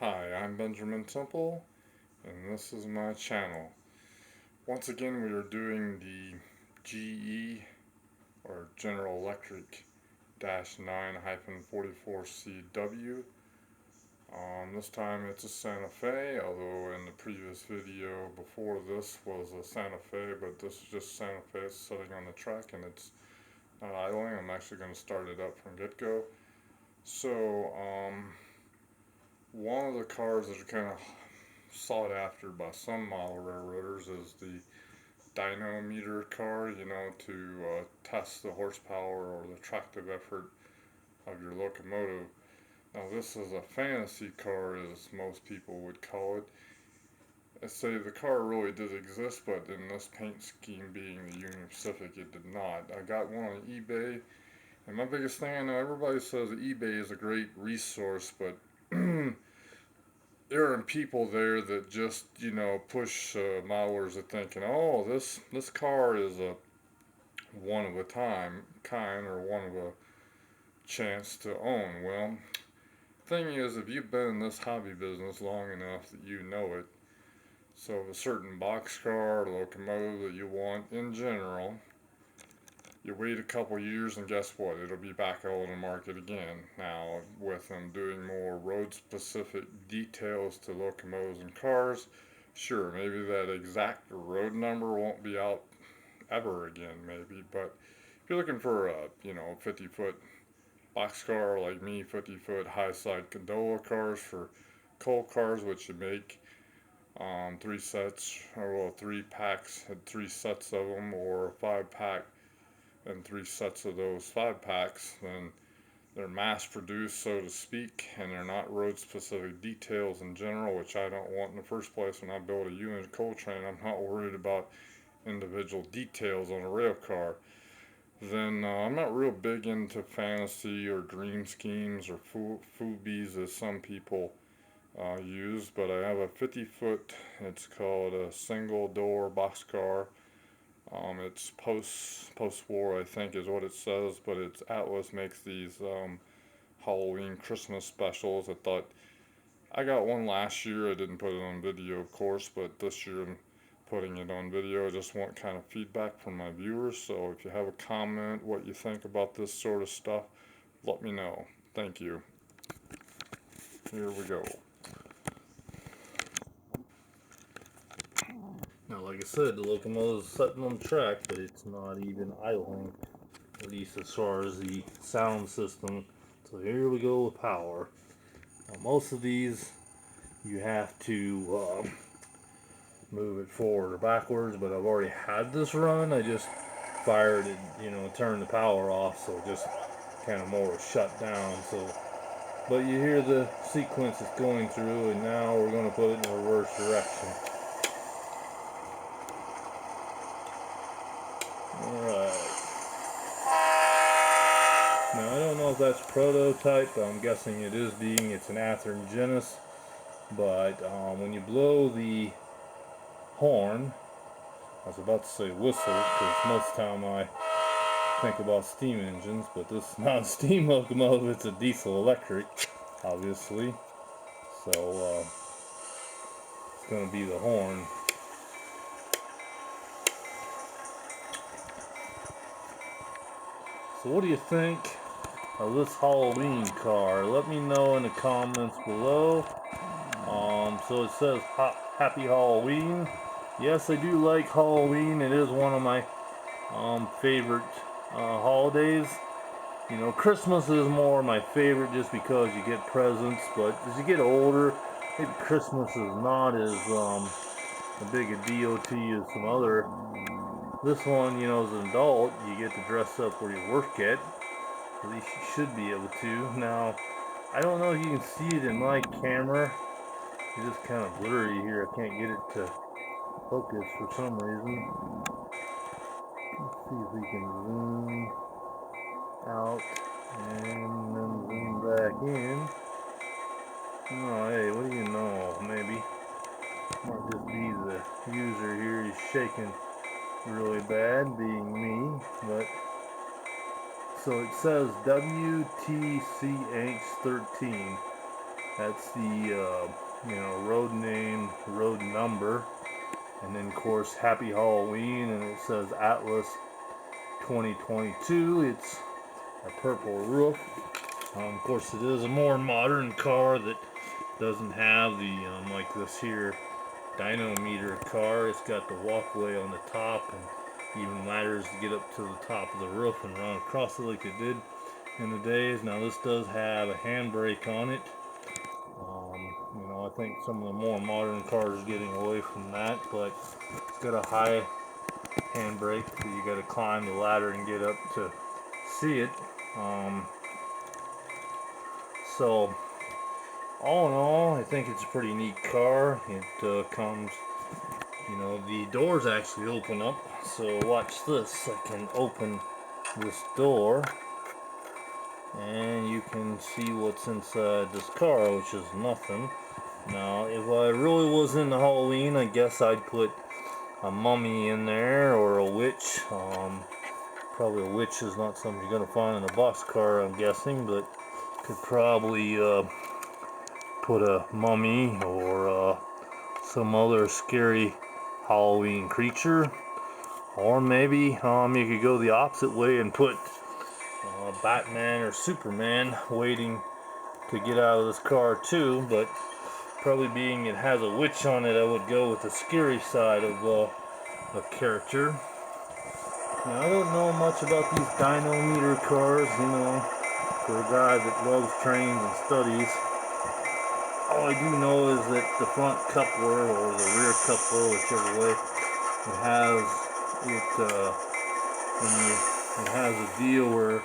Hi, I'm Benjamin Temple, and this is my channel. Once again, we are doing the GE, or General Electric 9-44CW. This time it's a Santa Fe, although in the previous video before this was a Santa Fe, but this is just Santa Fe sitting on the track and it's not idling. I'm actually going to start it up from get-go. So, one of the cars that are kind of sought after by some model railroaders is the Dynamometer car, to test the horsepower or the tractive effort of your locomotive. Now, this is a fantasy car, as most people would call it. I say the car really did exist, but in this paint scheme being the Union Pacific, it did not. I got one on eBay, and my biggest thing, I know everybody says eBay is a great resource, but there are people there that just push modelers at thinking, oh, this car is a one of a time kind or one of a chance to own. Well, thing is, if you've been in this hobby business long enough that you know it, so if a certain boxcar or locomotive that you want in general, you wait a couple years and guess what? It'll be back out on the market again. Now, with them doing more road specific details to locomotives and cars, sure, maybe that exact road number won't be out ever again, maybe, but if you're looking for a 50-foot boxcar like me, 50-foot high side gondola cars for coal cars, which you make three sets, or well, three packs and three sets of them, or a 5 pack and three sets of those 5 packs, then they're mass produced, so to speak, and they're not road specific details in general, which I don't want in the first place. When I build a unit coal train, I'm not worried about individual details on a rail car. Then I'm not real big into fantasy or dream schemes or foobies as some people use, but I have a 50-foot, it's called a single door boxcar. It's post-war, I think, is what it says, but it's Atlas makes these Halloween Christmas specials. I got one last year. I didn't put it on video, of course, but this year I'm putting it on video. I just want kind of feedback from my viewers. So if you have a comment, what you think about this sort of stuff, let me know. Thank you. Here we go. Now, like I said, the locomotive is sitting on the track, but it's not even idling, at least as far as the sound system. So here we go with power. Now, most of these you have to move it forward or backwards, but I've already had this run. I just fired it, turned the power off, so it just kind of more shut down. So, but you hear the sequence it's going through, and now we're going to put it in reverse direction. Alright. Now, I don't know if that's prototype, but I'm guessing it is being, it's an Athearn Genesis. But when you blow the horn, I was about to say whistle, because most of the time I think about steam engines, but this is not a steam locomotive, it's a diesel electric, obviously. So it's going to be the horn. So what do you think of this Halloween car? Let me know in the comments below. So it says Happy Halloween. Yes, I do like Halloween. It is one of my favorite holidays. Christmas is more my favorite just because you get presents, but as you get older, maybe Christmas is not as a big a deal to you as some other. This one, as an adult, you get to dress up where you work at. At least you should be able to. Now, I don't know if you can see it in my camera. It's just kind of blurry here. I can't get it to focus for some reason. Let's see if we can zoom out and then zoom back in. Oh, hey, what do you know? Maybe might just be the user here. He's shaking really bad, being me. But so it says WTCH13. That's the road name, road number, and then of course Happy Halloween, and it says Atlas 2022. It's a purple roof. Of course, it is a more modern car that doesn't have the like this here Dynamometer car. It's got the walkway on the top and even ladders to get up to the top of the roof and run across it like it did in the days. Now this does have a handbrake on it. I think some of the more modern cars are getting away from that, but it's got a high handbrake, so you got to climb the ladder and get up to see it. So all in all, I think it's a pretty neat car. It comes, the doors actually open up. So watch this. I can open this door and you can see what's inside this car, which is nothing. Now, if I really was into Halloween, I guess I'd put a mummy in there or a witch. Probably a witch is not something you're gonna find in a boxcar, I'm guessing, but could probably put a mummy or some other scary Halloween creature. Or maybe you could go the opposite way and put Batman or Superman waiting to get out of this car too, but probably being it has a witch on it, I would go with the scary side of a character. Now, I don't know much about these dynamometer cars, for a guy that loves trains and studies. All I do know is that the front coupler or the rear coupler, whichever way, it has it has a deal where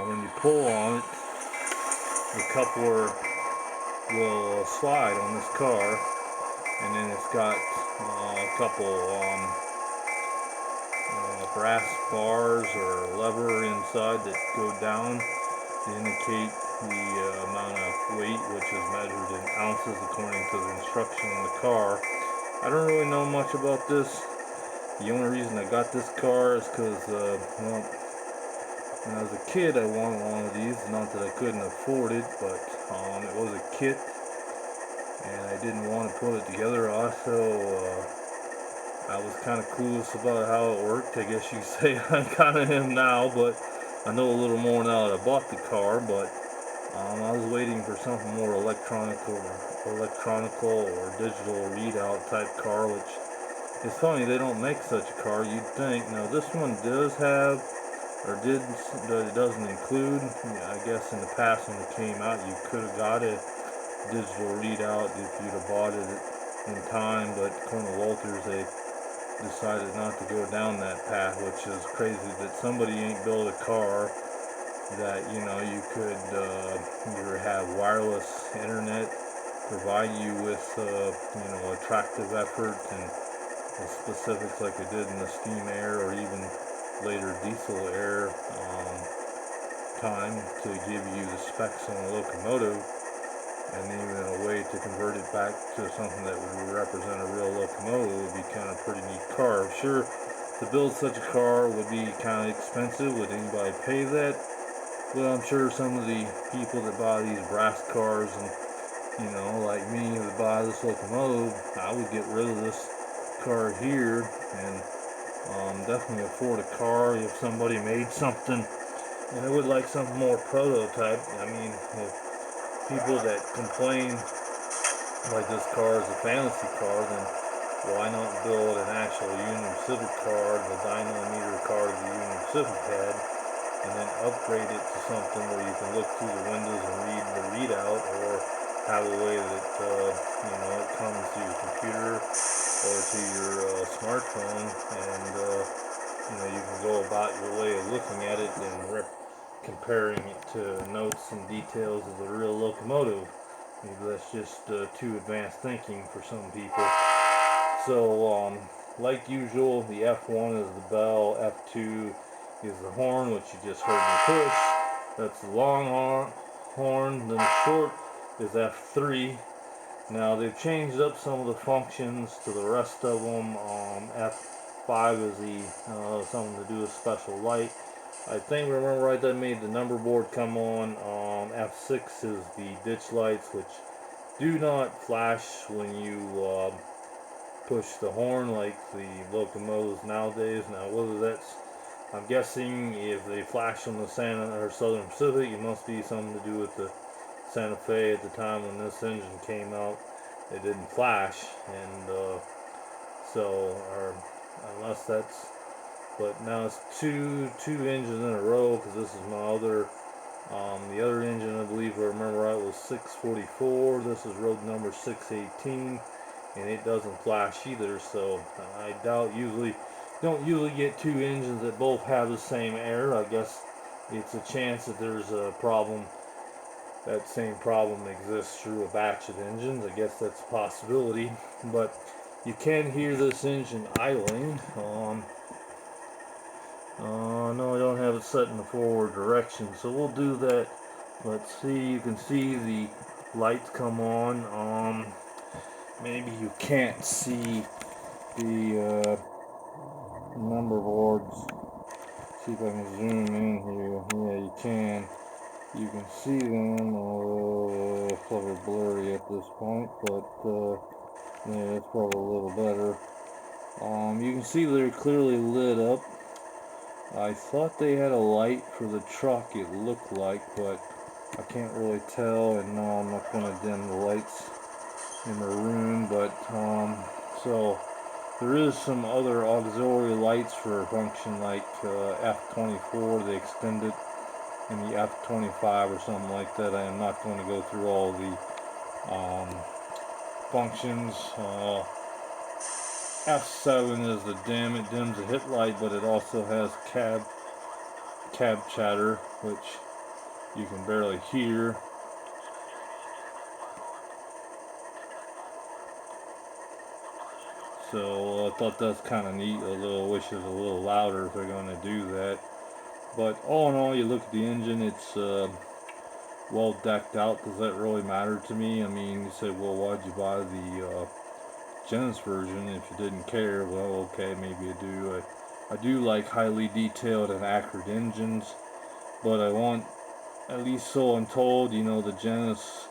when you pull on it, the coupler will slide on this car, and then it's got a couple brass bars or lever inside that go down to indicate the amount of weight, which is measured in ounces according to the instruction on the car. I don't really know much about this. The only reason I got this car is because, when I was a kid, I wanted one of these. Not that I couldn't afford it, but it was a kit, and I didn't want to put it together. Also, I was kind of clueless about how it worked. I guess you could say I kind of am now, but I know a little more now that I bought the car. But I was waiting for something more electronical or digital readout type car, which it's funny they don't make such a car. You'd think. Now this one does have, or did, but it doesn't include. I guess in the past when it came out, you could have got a digital readout if you'd have bought it in time. But according to Walthers, they decided not to go down that path, which is crazy that somebody ain't built a car that you could either have wireless internet, provide you with attractive effort and the specifics like they did in the steam air or even later diesel air time to give you the specs on a locomotive, and even a way to convert it back to something that would represent a real locomotive would be kind of a pretty neat car. I'm sure to build such a car would be kind of expensive. Would anybody pay that? Well, I'm sure some of the people that buy these brass cars and like me that buy this locomotive, I would get rid of this car here and definitely afford a car if somebody made something. And I would like something more prototype. I mean, if people that complain like this car is a fantasy car, then why not build an actual Union Pacific car, the dynamometer car the Union Pacific had, and then upgrade it to something where you can look through the windows and read the readout, or have a way that it comes to your computer or to your smartphone, and you can go about your way of looking at it and comparing it to notes and details of the real locomotive. Maybe that's just too advanced thinking for some people. So, like usual, the F1 is the bell, F2 is the horn, which you just heard me push. That's the long horn. Then the short is F3. Now they've changed up some of the functions to the rest of them. F5 is the something to do with special light. I think, remember right, that made the number board come on. F6 is the ditch lights, which do not flash when you push the horn like the locomotives nowadays. Now, whether that's, I'm guessing if they flash on the Southern Pacific, it must be something to do with the Santa Fe at the time when this engine came out. It didn't flash, and or unless that's, but now it's two engines in a row, because this is my other, the other engine, I believe, if I remember right, was 644. This is road number 618, and it doesn't flash either. So I don't usually get two engines that both have the same error. I guess it's a chance that there's a problem. That same problem exists through a batch of engines. I guess that's a possibility, but you can hear this engine idling. No, I don't have it set in the forward direction, so we'll do that. Let's see, you can see the lights come on. Maybe you can't see the number boards. See if I can zoom in here. Yeah, you can. You can see them, although it's probably blurry at this point, but yeah, it's probably a little better. You can see they're clearly lit up. I thought they had a light for the truck, it looked like, but I can't really tell, and no, I'm not going to dim the lights in the room, but so there is some other auxiliary lights for a function like F24, the extended, and the F25 or something like that. I am not going to go through all the functions. F7 is the dim. It dims the hit light, but it also has cab chatter, which you can barely hear. So I thought that's kind of neat, although I wish it was a little louder if they're going to do that. But all in all, you look at the engine, it's well decked out. Does that really matter to me? I mean, you say, well, why'd you buy the Genesis version if you didn't care? Well, okay, maybe I do. I do like highly detailed and accurate engines, but I want, at least so I'm told, you know, the Genesis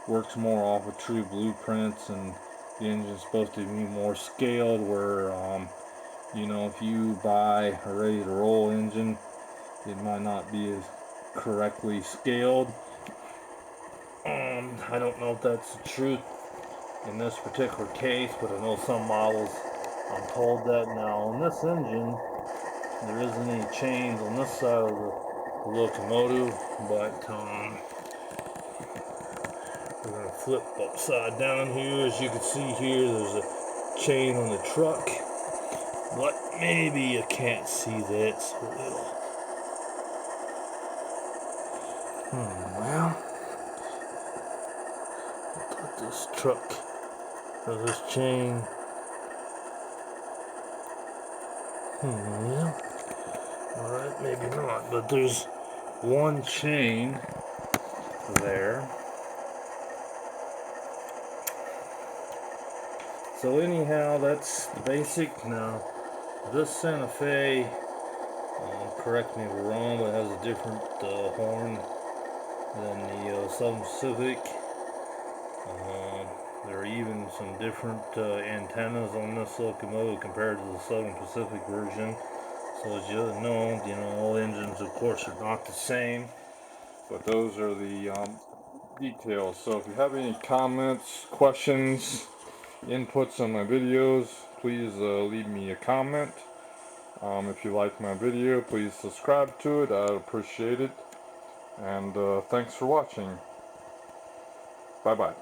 works more off of true blueprints, and the engine's supposed to be more scaled, where you know, if you buy a ready to roll engine, it might not be as correctly scaled. I don't know if that's the truth in this particular case, but I know some models, I'm told that. Now on this engine, there isn't any chains on this side of the locomotive, but we're going to flip upside down here. As you can see here, there's a chain on the truck, but maybe you can't see that, so well, I thought this truck, or this chain, yeah, alright, maybe not, but there's one chain there. So anyhow, that's the basic. Now, this Santa Fe, correct me if I'm wrong, but it has a different horn than the Southern Pacific. There are even some different antennas on this locomotive compared to the Southern Pacific version. So as you know, all engines, of course, are not the same. But those are the details. So if you have any comments, questions, inputs on my videos, please leave me a comment. If you like my video, please subscribe to it. I'd appreciate it. And thanks for watching. Bye bye.